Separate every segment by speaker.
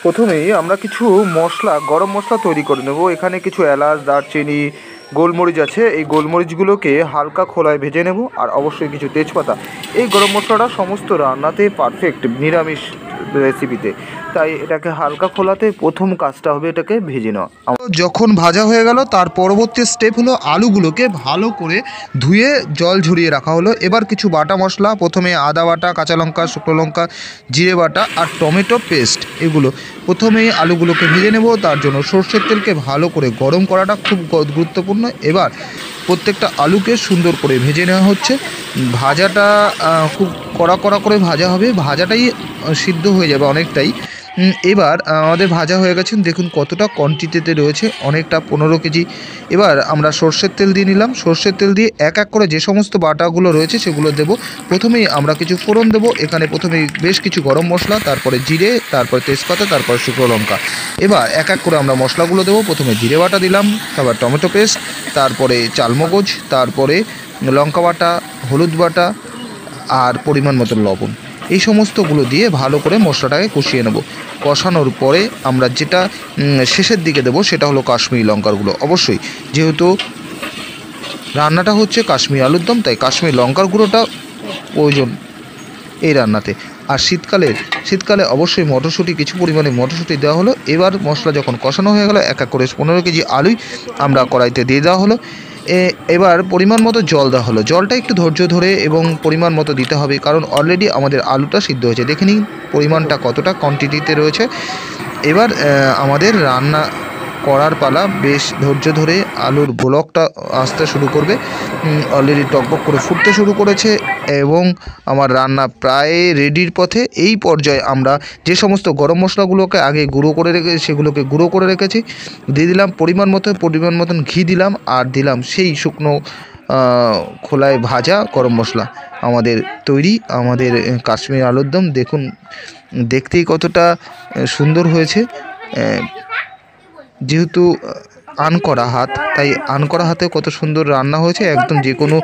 Speaker 1: প্রথমেই আমরা কিছু মশলা, গরম মশলা তৈরি করে নেব। এখানে কিছু এলাচ, দারচিনি, গোলমরিচ আছে। এই গোলমরিচগুলোকে হালকা খোলায় ভেজে নেব, আর অবশ্যই কিছু তেজপাতা। এই গরম মশলাটা সমস্ত রান্নাতে পারফেক্ট, নিরামিষ রেসিপিতে। তাই এটাকে হালকা খোলাতে প্রথম কাজটা হবে এটাকে ভেজে নেওয়া। যখন ভাজা হয়ে গেল, তার পরবর্তী স্টেপ হলো আলুগুলোকে ভালো করে ধুয়ে জল ঝরিয়ে রাখা হলো। এবার কিছু বাটা মশলা, প্রথমে আদা বাটা, কাঁচা লঙ্কা, শুকনো লঙ্কা, জিরে বাটা আর টমেটো পেস্ট, এগুলো প্রথমেই আলুগুলোকে ভেজে নেব। তার জন্য সর্ষের তেলকে ভালো করে গরম করাটা খুব গুরুত্বপূর্ণ। এবার প্রত্যেকটা আলুকে সুন্দর করে ভেজে নেওয়া হচ্ছে। ভাজাটা খুব কড়া কড়া করে ভাজা হবে, ভাজাটাই সিদ্ধ হয়ে যাবে অনেকটাই। এবার আমাদের ভাজা হয়ে গেছে, দেখুন কতটা কোয়ান্টিটিতে রয়েছে, অনেকটা 15 কেজি। এবার আমরা সর্ষের তেল দিয়ে নিলাম। সর্ষের তেল দিয়ে এক এক করে যে সমস্ত বাটাগুলো রয়েছে সেগুলো দেব। প্রথমেই আমরা কিছু ফোড়ন দেবো। এখানে প্রথমেই বেশ কিছু গরম মশলা, তারপরে জিরে, তারপরে তেজপাতা, তারপরে শুকনো লঙ্কা। এবার এক এক করে আমরা মশলাগুলো দেবো। প্রথমে জিরে বাটা দিলাম, তারপর টমেটো পেস্ট, তারপরে চালমগজ, তারপরে লঙ্কা বাটা, হলুদ বাটা আর পরিমাণ মতো লবণ। এই সমস্তগুলো দিয়ে ভালো করে মশলাটাকে কষিয়ে নেব। কষানোর পরে আমরা যেটা শেষের দিকে দেবো সেটা হলো কাশ্মীরি লঙ্কার গুঁড়ো। অবশ্যই যেহেতু রান্নাটা হচ্ছে কাশ্মীরি আলুর দম, তাই কাশ্মীরি লঙ্কার গুঁড়োটা প্রয়োজন এই রান্নাতে। আর শীতকালে অবশ্যই মটরশুঁটি, কিছু পরিমাণে মটরশুঁটি দেওয়া হলো। এবার মশলা যখন কষানো হয়ে গেল, এক এক করে 15 কেজি আলুই আমরা কড়াইতে দিয়ে দেওয়া হলো। এবার পরিমাণ মতো জল দেওয়া হলো। জলটা একটু ধৈর্য ধরে এবং পরিমাণ মতো দিতে হবে, কারণ অলরেডি আমাদের আলুটা সিদ্ধ হয়েছে। দেখে নিন পরিমাণটা কতটা কোয়ান্টিটিতে রয়েছে। এবার আমাদের রান্না করার পালা। বেশ ধৈর্য ধরে আলুর ব্লকটা আসতে শুরু করবে। অলরেডি টকবক করে ফুটতে শুরু করেছে এবং আমার রান্না প্রায় রেডির পথে। এই পর্যায়ে আমরা যে সমস্ত গরম মশলাগুলোকে আগে গুঁড়ো করে সেগুলোকে গুঁড়ো করে রেখেছি দিয়ে দিলাম। পরিমাণ মতন ঘি দিলাম, আর দিলাম সেই শুকনো খোলায় ভাজা গরম মশলা। আমাদের তৈরি আমাদের কাশ্মীরি আলুর দম। দেখুন দেখতেই কতটা সুন্দর হয়েছে। যেহেতু আনকরা হাত, তাই আনকরা হাতে কত সুন্দর রান্না হয়েছে। একদম যে কোনো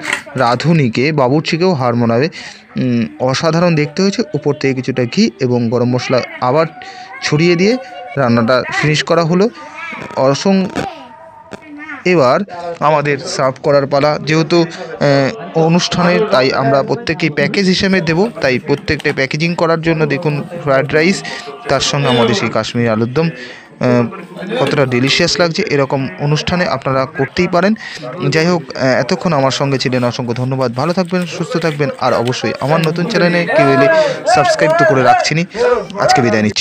Speaker 1: রাঁধুনিকে, বাবুর্চিকেও হার মানাবে। অসাধারণ দেখতে হয়েছে। উপর থেকে কিছুটা ঘি এবং গরম মশলা আবার ছড়িয়ে দিয়ে রান্নাটা ফিনিশ করা হলো। এবার আমাদের সার্ভ করার পালা। যেহেতু অনুষ্ঠানের, তাই আমরা প্রত্যেকেই প্যাকেজ হিসেবে দেব। তাই প্রত্যেকটা প্যাকেজিং করার জন্য দেখুন ফ্রায়েড রাইস, তার সঙ্গে আমাদের সেই কাশ্মীরি আলুর দম। কতটা ডেলিশিয়াস লাগছে। এরকম অনুষ্ঠানে আপনারা করতেই পারেন। যাই হোক, এতক্ষণ আমার সঙ্গে ছিলেন, অসংখ্য ধন্যবাদ। ভালো থাকবেন, সুস্থ থাকবেন, আর অবশ্যই আমার নতুন চ্যানেলে কেউ এলে সাবস্ক্রাইব তো করে রাখছিনি। আজকে বিদায় নিচ্ছি।